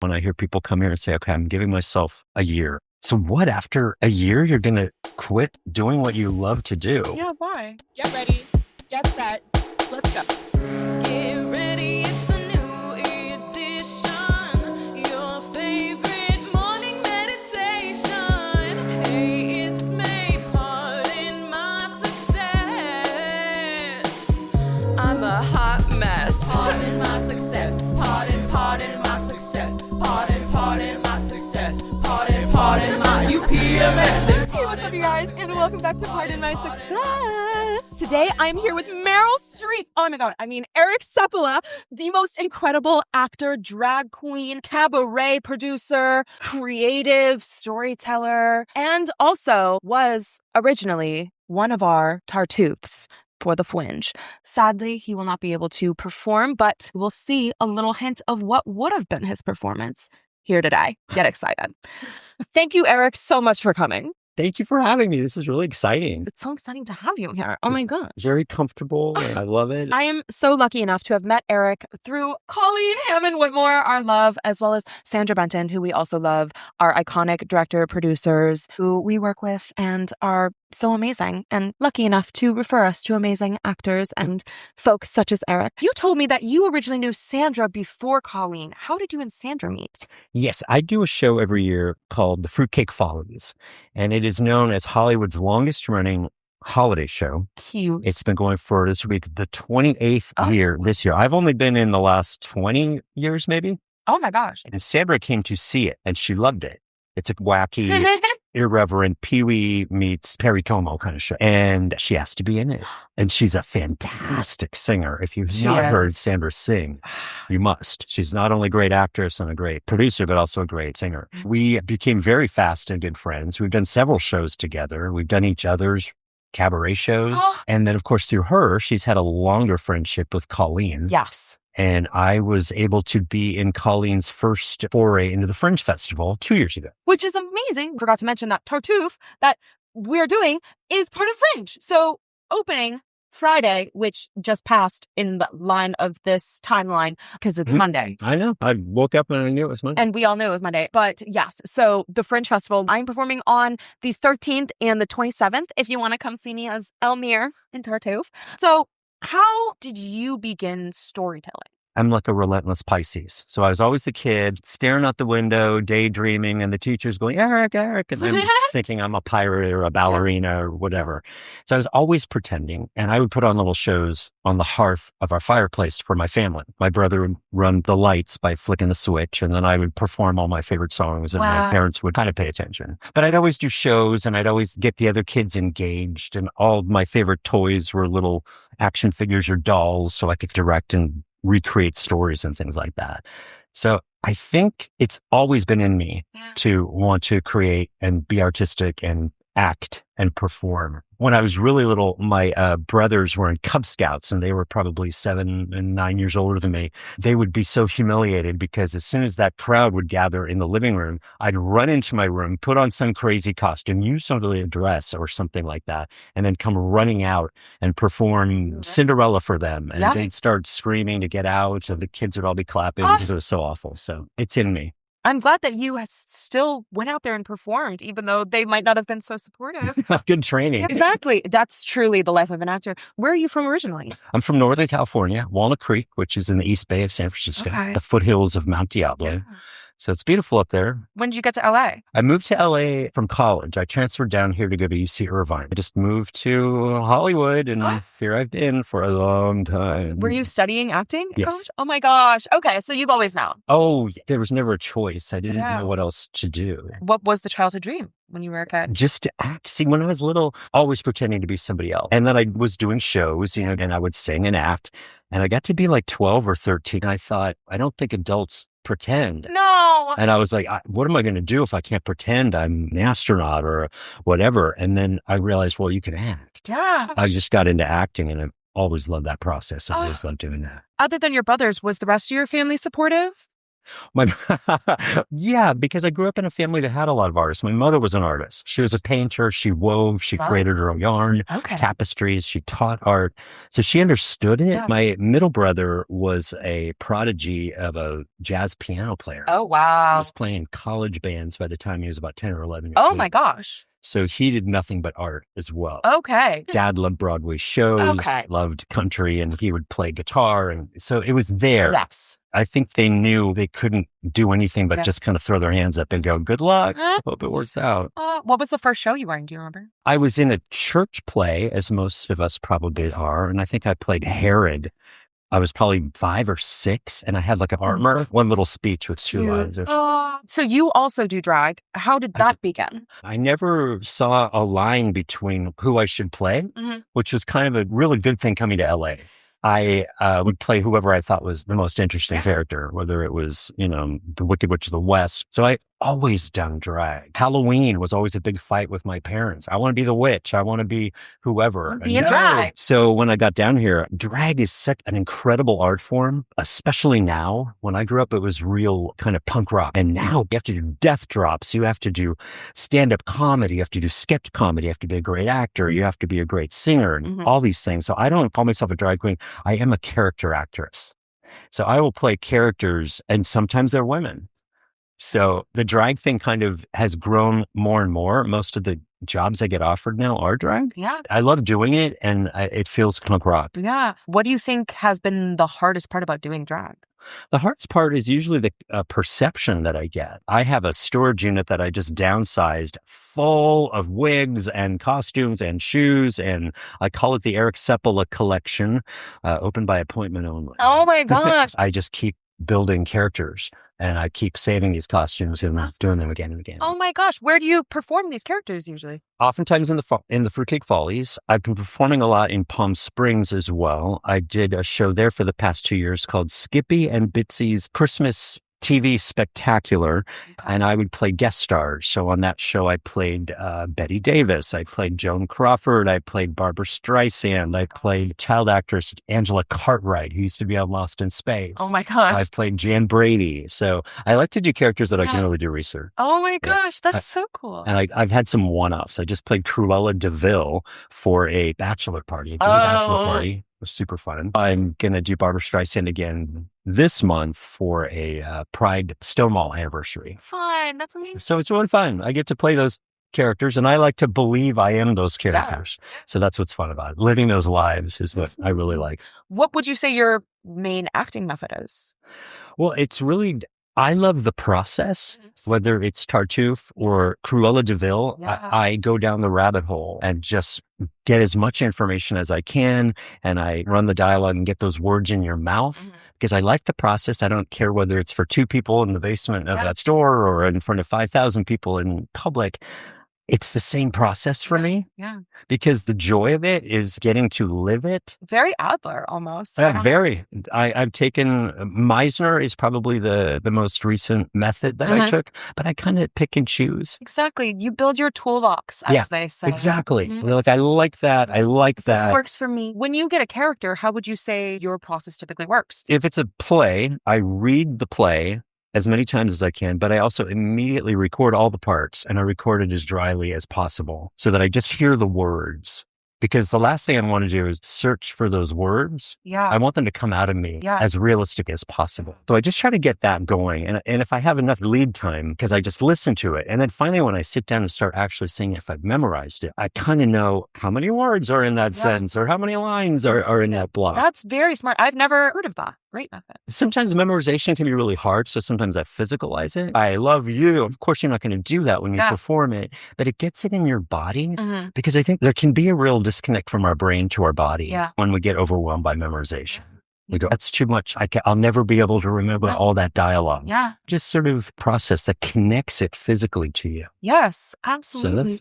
when I hear people come here and say, okay, I'm giving myself a year. So what, after a year, you're going to quit doing what you love to do? Yeah, why? Get ready. Get set. Let's go. Get ready, it's the new edition. Your favorite morning meditation. Hey, it's me, pardon my success. I'm a hot mess. Pardon my success. Pardon my success. Pardon my success. Pardon my UPMS. Hey, what's up, you guys? And welcome back to Pardon My Success. Today, I'm here with Meryl Streep. Oh my God. I mean, Eric Seppala, the most incredible actor, drag queen, cabaret producer, creative storyteller, and also was originally one of our Tartuffes for the Fringe. Sadly, he will not be able to perform, but we'll see a little hint of what would have been his performance here today. Get excited. Thank you, Eric, so much for coming. Thank you for having me. This is really exciting. It's so exciting to have you here. Oh my gosh. Very comfortable. I love it. I am so lucky enough to have met Eric through Colleen Hammond Whitmore, our love, as well as Sandra Benton, who we also love, our iconic director, producers, who we work with and are so amazing and lucky enough to refer us to amazing actors and folks such as Eric. You told me that you originally knew Sandra before Colleen. How did you and Sandra meet? Yes, I do a show every year called The Fruitcake Follies, and it is known as Hollywood's longest running holiday show. Cute. It's been going for this week, the 28th year this year. I've only been in the last 20 years, maybe. Oh my gosh. And Sandra came to see it and she loved it. It's a wacky, irreverent Pee-wee meets Perry Como kind of show. And she asked to be in it. And she's a fantastic singer. If you've not heard Sandra sing, you must. She's not only a great actress and a great producer, but also a great singer. We became very fast and good friends. We've done several shows together. We've done each other's cabaret shows. And then, of course, through her, she's had a longer friendship with Colleen. Yes. And I was able to be in Colleen's first foray into the Fringe Festival 2 years ago. Which is amazing. Forgot to mention that Tartuffe that we're doing is part of Fringe. So opening Friday, which just passed in the line of this timeline because it's Monday. I know. I woke up and I knew it was Monday. And we all knew it was Monday. But yes, so the Fringe Festival, I'm performing on the 13th and the 27th if you want to come see me as Elmire in Tartuffe. So how did you begin storytelling? I'm like a relentless Pisces. So I was always the kid staring out the window, daydreaming, and the teacher's going, Eric, Eric. And I'm thinking I'm a pirate or a ballerina or whatever. So I was always pretending. And I would put on little shows on the hearth of our fireplace for my family. My brother would run the lights by flicking the switch. And then I would perform all my favorite songs. And my parents would kind of pay attention. But I'd always do shows and I'd always get the other kids engaged. And all of my favorite toys were little action figures or dolls. So I could direct and recreate stories and things like that. So I think it's always been in me to want to create and be artistic and act and perform. When I was really little, my brothers were in Cub Scouts and they were probably 7 and 9 years older than me. They would be so humiliated because as soon as that crowd would gather in the living room, I'd run into my room, put on some crazy costume, use somebody a dress or something like that, and then come running out and perform Cinderella for them. And they'd start screaming to get out and the kids would all be clapping because it was so awful. So it's in me. I'm glad that you still went out there and performed, even though they might not have been so supportive. Good training. Exactly. That's truly the life of an actor. Where are you from originally? I'm from Northern California, Walnut Creek, which is in the East Bay of San Francisco, the foothills of Mount Diablo. Yeah. So it's beautiful up there. When did you get to LA? I moved to LA from college. I transferred down here to go to UC Irvine. I just moved to Hollywood and here I've been for a long time. Were you studying acting? Yes. Coach? Oh my gosh. Okay. So you've always known. Oh, there was never a choice. I didn't know what else to do. What was the childhood dream when you were a kid? Just to act. See, when I was little, always pretending to be somebody else. And then I was doing shows, and I would sing and act. And I got to be like 12 or 13. And I thought, I don't think adults pretend. No. And I was like, what am I going to do if I can't pretend I'm an astronaut or whatever? And then I realized, well, you can act. Yeah. I just got into acting and I always loved that process. I always loved doing that. Other than your brothers, was the rest of your family supportive? My, yeah, because I grew up in a family that had a lot of artists. My mother was an artist. She was a painter. She wove. She created her own yarn, tapestries. She taught art. So she understood it. Yeah. My middle brother was a prodigy of a jazz piano player. Oh, wow. He was playing college bands by the time he was about 10 or 11 years old. old. My gosh. So he did nothing but art as well. Okay. Dad loved Broadway shows, loved country, and he would play guitar. And so it was there. Yes. I think they knew they couldn't do anything but just kind of throw their hands up and go, good luck. Hope it works out. What was the first show you were in? Do you remember? I was in a church play, as most of us probably are. And I think I played Herod. I was probably 5 or 6, and I had like an armor, one little speech with 2 lines. So you also do drag. How did that begin? I never saw a line between who I should play, which was kind of a really good thing coming to LA. I would play whoever I thought was the most interesting character, whether it was, the Wicked Witch of the West. So I always done drag. Halloween was always a big fight with my parents. I want to be the witch. I want to be whoever. Be in drag. So when I got down here, drag is such an incredible art form, especially now. When I grew up, it was real kind of punk rock. And now you have to do death drops. You have to do stand-up comedy. You have to do sketch comedy. You have to be a great actor. You have to be a great singer and all these things. So I don't call myself a drag queen. I am a character actress. So I will play characters, and sometimes they're women. So the drag thing kind of has grown more and more. Most of the jobs I get offered now are drag. Yeah. I love doing it, and it feels punk rock. Yeah. What do you think has been the hardest part about doing drag? The hardest part is usually the perception that I get. I have a storage unit that I just downsized full of wigs and costumes and shoes, and I call it the Eric Seppala collection, open by appointment only. Oh my gosh. I just keep building characters, and I keep saving these costumes and doing them again and again. Oh my gosh. Where do you perform these characters usually? Oftentimes in the Fruitcake Follies. I've been performing a lot in Palm Springs as well. I did a show there for the past 2 years called Skippy and Bitsy's Christmas TV Spectacular, and I would play guest stars. So on that show, I played Betty Davis. I played Joan Crawford. I played Barbara Streisand. I played child actress Angela Cartwright, who used to be on Lost in Space. Oh my gosh. I played Jan Brady. So I like to do characters that I can really do research. Oh my gosh, that's so cool. And I've had some one-offs. I just played Cruella DeVille for a bachelor party, a gay bachelor party. It was super fun. I'm going to do Barbara Streisand again this month for a Pride Stonewall anniversary. Fun. That's amazing. So it's really fun. I get to play those characters, and I like to believe I am those characters. Yeah. So that's what's fun about it. Living those lives is what I really like. What would you say your main acting method is? Well, it's really... I love the process, whether it's Tartuffe or Cruella DeVille. Yeah. I go down the rabbit hole and just get as much information as I can, and I run the dialogue and get those words in your mouth because I like the process. I don't care whether it's for 2 people in the basement of that store or in front of 5,000 people in public. It's the same process for me. Yeah. Because the joy of it is getting to live it. Very Adler almost. Very. I've taken, Meisner is probably the most recent method that I took, but I kind of pick and choose. Exactly. You build your toolbox, as they say. Exactly. Like, I like that. I like that. This works for me. When you get a character, how would you say your process typically works? If it's a play, I read the play as many times as I can, but I also immediately record all the parts, and I record it as dryly as possible so that I just hear the words. Because the last thing I want to do is search for those words. Yeah. I want them to come out of me as realistic as possible. So I just try to get that going. And if I have enough lead time, because I just listen to it. And then finally, when I sit down and start actually singing, if I've memorized it, I kind of know how many words are in that sentence or how many lines are in that block. That's very smart. I've never heard of that. Great method. Sometimes memorization can be really hard, so sometimes I physicalize it. I love you. Of course, you're not going to do that when you perform it, but it gets it in your body because I think there can be a real disconnect from our brain to our body when we get overwhelmed by memorization. We go, that's too much. I'll never be able to remember all that dialogue. Yeah. Just sort of process that connects it physically to you. Yes, absolutely. So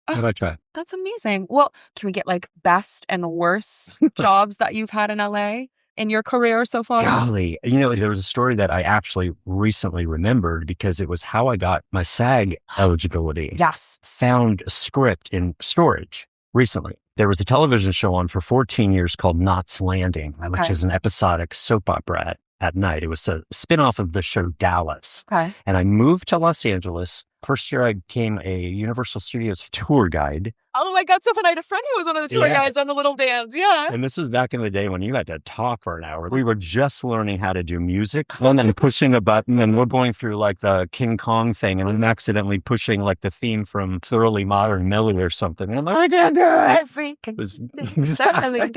that's what I try. That's amazing. Well, can we get like best and worst jobs that you've had in LA? In your career so far? Golly. There was a story that I actually recently remembered because it was how I got my SAG eligibility. Yes. Found a script in storage recently. There was a television show on for 14 years called Knots Landing, which is an episodic soap opera at night. It was a spinoff of the show Dallas. Okay. And I moved to Los Angeles. First year, I became a Universal Studios tour guide. Oh my God, so fun. I had a friend who was one of the tour guides on the little bands. Yeah. And this is back in the day when you had to talk for an hour. We were just learning how to do music and then pushing a button, and we're going through like the King Kong thing, and I'm accidentally pushing like the theme from Thoroughly Modern Millie or something. And I'm like, I can't do it. It was exactly.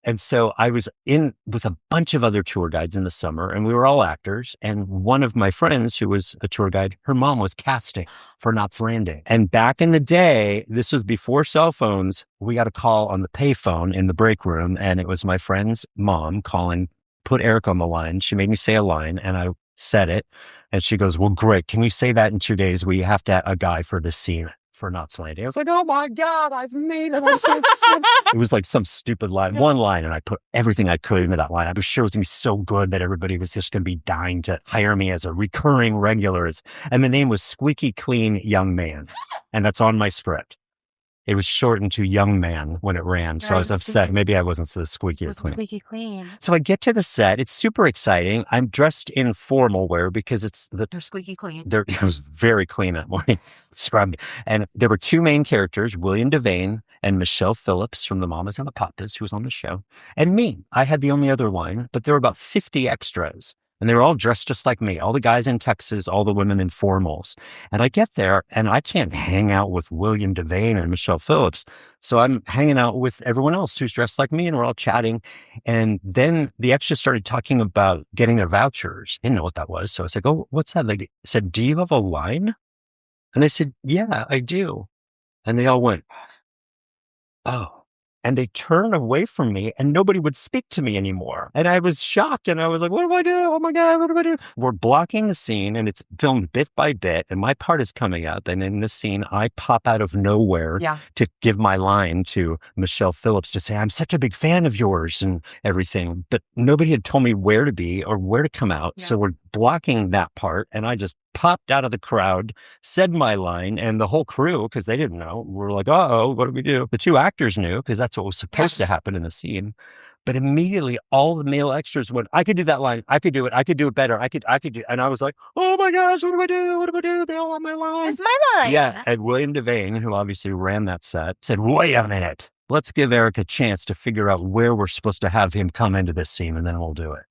And so I was in with a bunch of other tour guides in the summer, and we were all actors. And one of my friends who was a tour guide, her mom was casting for Knots Landing. And back in the day, this was before cell phones, we got a call on the payphone in the break room, and it was my friend's mom calling, put Eric on the line. She made me say a line, and I said it. And she goes, well, great. Can you say that in 2 days? We have to have a guy for this scene for Knots Landing. I was like, oh my God, I've made it. It was like some stupid line, one line, and I put everything I could into that line. I was sure it was going to be so good that everybody was just going to be dying to hire me as a recurring regular. And the name was Squeaky Clean Young Man. And that's on my script. It was shortened to Young Man when it ran. So I was upset. Maybe I wasn't so squeaky or clean. Squeaky clean. So I get to the set. It's super exciting. I'm dressed in formal wear because they're squeaky clean. It was very clean that morning. Scrubbed. And there were two main characters, William Devane and Michelle Phillips from the Mamas and the Papas, who was on the show, and me. I had the only other line, but there were about 50 extras. And they were all dressed just like me. All the guys in Texas, all the women in formals. And I get there and I can't hang out with William Devane and Michelle Phillips. So I'm hanging out with everyone else who's dressed like me, and we're all chatting. And then the extras started talking about getting their vouchers. I didn't know what that was. So I was like, oh, what's that? They said, do you have a line? And I said, yeah, I do. And they all went, oh. And they turned away from me, and nobody would speak to me anymore. And I was shocked, and I was like, what do I do? Oh my God, what do I do? We're blocking the scene, and it's filmed bit by bit, and my part is coming up. And in this scene, I pop out of nowhere to give my line to Michelle Phillips to say, I'm such a big fan of yours and everything. But nobody had told me where to be or where to come out. So we're blocking that part, and I just popped out of the crowd, said my line, and the whole crew, because they didn't know, were like, uh-oh, what do we do? The two actors knew, because that's what was supposed to happen in the scene. But immediately, all the male extras went, I could do that line. I could do it. I could do it better. I could do. And I was like, oh my gosh, what do I do? What do I do? They all want my line. It's my line. Yeah. And William Devane, who obviously ran that set, said, wait a minute. Let's give Eric a chance to figure out where we're supposed to have him come into this scene, and then we'll do it.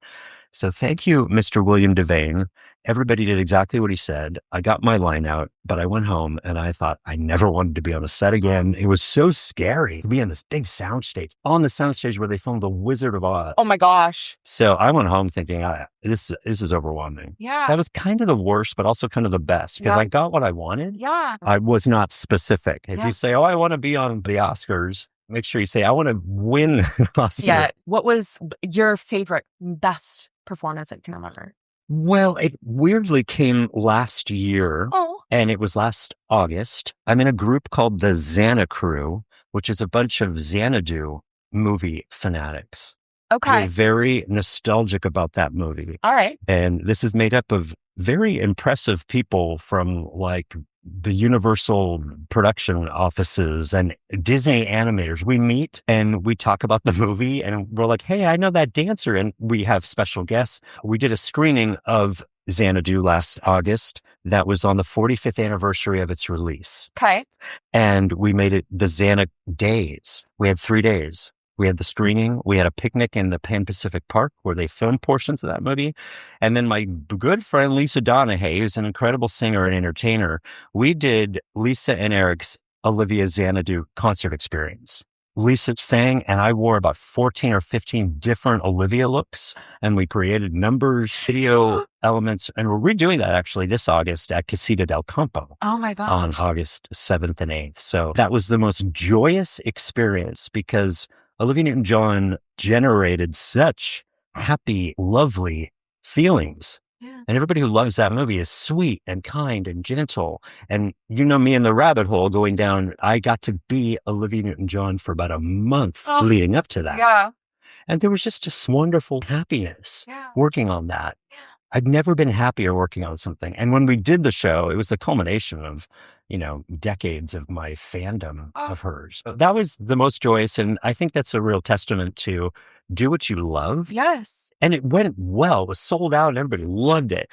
So thank you, Mr. William Devane. Everybody did exactly what he said. I got my line out, but I went home and I thought I never wanted to be on a set again. It was so scary to be on this big soundstage, on the soundstage where they filmed The Wizard of Oz. Oh my gosh. So I went home thinking, this is overwhelming. Yeah. That was kind of the worst, but also kind of the best, because I got what I wanted. Yeah. I was not specific. If you say, oh, I want to be on the Oscars, make sure you say, I want to win an Oscar. Yeah. What was your favorite, best performance that you can remember? Well, it weirdly came last year, and it was last August. I'm in a group called the Xana Crew, which is a bunch of Xanadu movie fanatics. Okay. We're very nostalgic about that movie. All right. And this is made up of very impressive people from like the Universal production offices and Disney animators. We meet and we talk about the movie, and we're like, hey, I know that dancer. And we have special guests. We did a screening of Xanadu last August that was on the 45th anniversary of its release. Okay. And we made it the Xana Days. We had 3 days. We had the screening. We had a picnic in the Pan Pacific Park where they filmed portions of that movie. And then my good friend, Lisa Donahue, who's an incredible singer and entertainer, we did Lisa and Eric's Olivia Xanadu concert experience. Lisa sang, and I wore about 14 or 15 different Olivia looks, and we created numbers, video elements, and we're redoing that actually this August at Casita del Campo. Oh my gosh. On August 7th and 8th. So that was the most joyous experience because Olivia Newton-John generated such happy, lovely feelings. Yeah. And everybody who loves that movie is sweet and kind and gentle. And you know me in the rabbit hole going down, I got to be Olivia Newton-John for about a month leading up to that. Yeah. And there was just a wonderful happiness working on that. Yeah. I've never been happier working on something. And when we did the show, it was the culmination of, decades of my fandom of hers. So that was the most joyous. And I think that's a real testament to do what you love. Yes. And it went well. It was sold out and everybody loved it.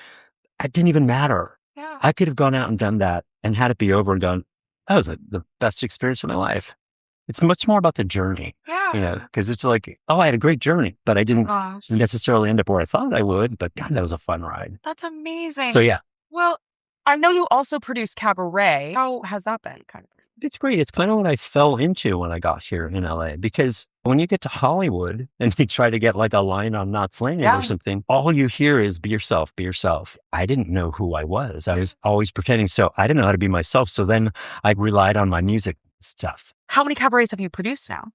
It didn't even matter. Yeah. I could have gone out and done that and had it be over and gone, that was the best experience of my life. It's much more about the journey, Yeah. because it's like, oh, I had a great journey, but I didn't Gosh. necessarily end up where I thought I would. But God, that was a fun ride. That's amazing. So yeah, Well, I know you also produce cabaret. How has that been? Kind of. it's great. It's kind of what I fell into when I got here in LA, because when you get to Hollywood and you try to get like a line on Knots Landing Yeah. or something, all you hear is be yourself, be yourself. I didn't know who I was. I was always pretending. So I didn't know how to be myself. So then I relied on my music stuff. How many cabarets have you produced now?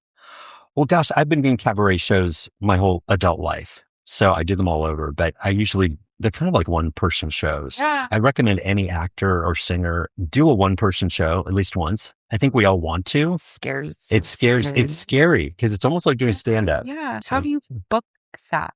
Well, gosh, I've been doing cabaret shows my whole adult life. So I do them all over, but they're kind of like one-person shows. Yeah. I recommend any actor or singer do a one-person show at least once. I think we all want to. It scares. It's scary because it's almost like doing stand-up. Yeah. How do you book that?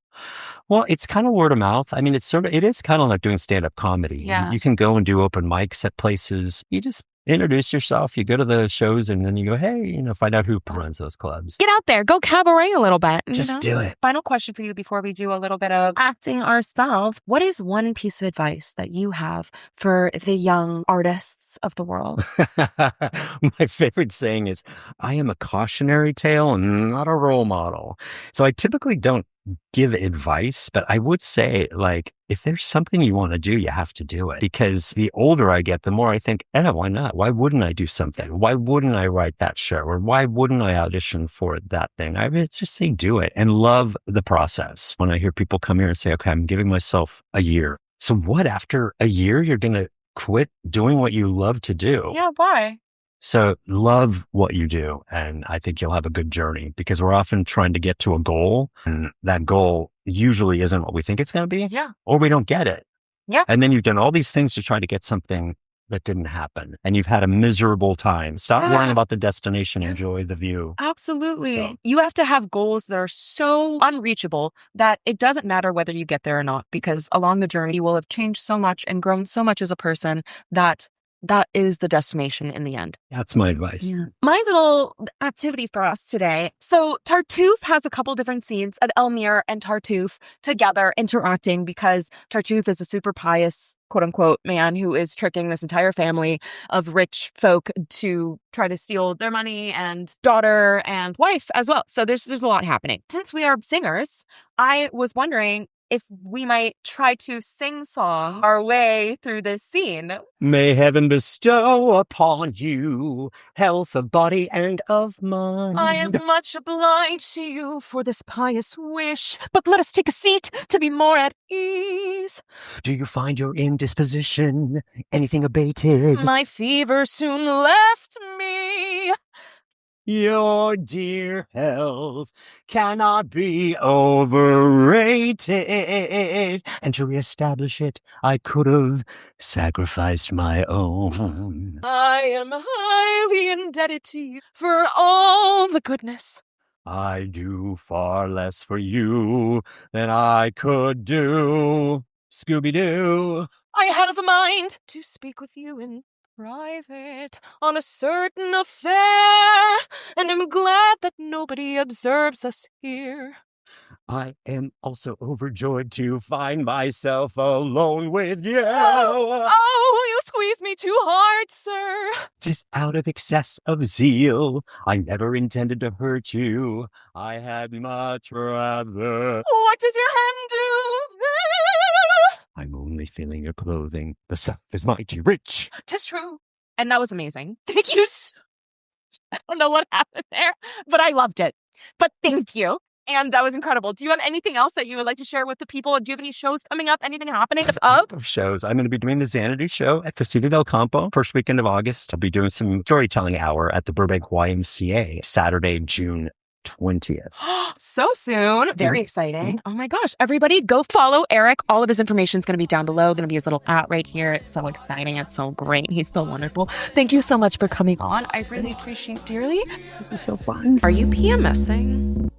Well, it's kind of word of mouth. I mean, it is kind of like doing stand-up comedy. Yeah. You can go and do open mics at places. You just introduce yourself. You go to the shows and then you go, hey, find out who runs those clubs. Get out there. Go cabaret a little bit. Just do it. Final question for you before we do a little bit of acting ourselves. What is one piece of advice that you have for the young artists of the world? My favorite saying is, I am a cautionary tale and not a role model. So I typically don't give advice, but I would say, like, if there's something you want to do, you have to do it. Because the older I get, the more I think, why not? Why wouldn't I do something? Why wouldn't I write that show? Or why wouldn't I audition for that thing? I would just say do it and love the process. When I hear people come here and say, okay, I'm giving myself a year. So what, after a year, you're going to quit doing what you love to do? Yeah, why? So love what you do. And I think you'll have a good journey, because we're often trying to get to a goal, and that goal usually isn't what we think it's going to be. Yeah. Or we don't get it. Yeah. And then you've done all these things to try to get something that didn't happen, and you've had a miserable time. Stop worrying about the destination. Enjoy the view. Absolutely. So. You have to have goals that are so unreachable that it doesn't matter whether you get there or not, because along the journey, you will have changed so much and grown so much as a person that is the destination in the end. That's my advice. Yeah. My little activity for us today. So Tartuffe has a couple different scenes of Elmire and Tartuffe together interacting, because Tartuffe is a super pious, quote unquote, man who is tricking this entire family of rich folk to try to steal their money and daughter and wife as well. So there's a lot happening. Since we are singers, I was wondering if we might try to sing-song our way through this scene. May heaven bestow upon you health of body and of mind. I am much obliged to you for this pious wish, but let us take a seat to be more at ease. Do you find your indisposition anything abated? My fever soon left me. Your dear health cannot be overrated. And to reestablish it, I could have sacrificed my own. I am highly indebted to you for all the goodness. I do far less for you than I could do. Scooby-Doo. I had of a mind to speak with you in private on a certain affair, and am glad that nobody observes us here. I am also overjoyed to find myself alone with you. Oh, you squeeze me too hard, sir. 'Tis out of excess of zeal. I never intended to hurt you. I had much rather. What does your hand do there? I'm only feeling your clothing. The stuff is mighty rich. 'Tis true. And that was amazing. Thank you. I don't know what happened there, but I loved it. But thank you. And that was incredible. Do you have anything else that you would like to share with the people? Do you have any shows coming up? Anything happening? Of shows. I'm going to be doing the Xanadu show at Casita del Campo first weekend of August. I'll be doing some storytelling hour at the Burbank YMCA Saturday, June 20th. So soon. Very exciting. Oh my gosh. Everybody go follow Eric. All of his information is going to be down below. Going to be his little @ right here. It's so exciting. It's so great. He's so wonderful. Thank you so much for coming on. I really appreciate it dearly. This is so fun. Are you PMSing?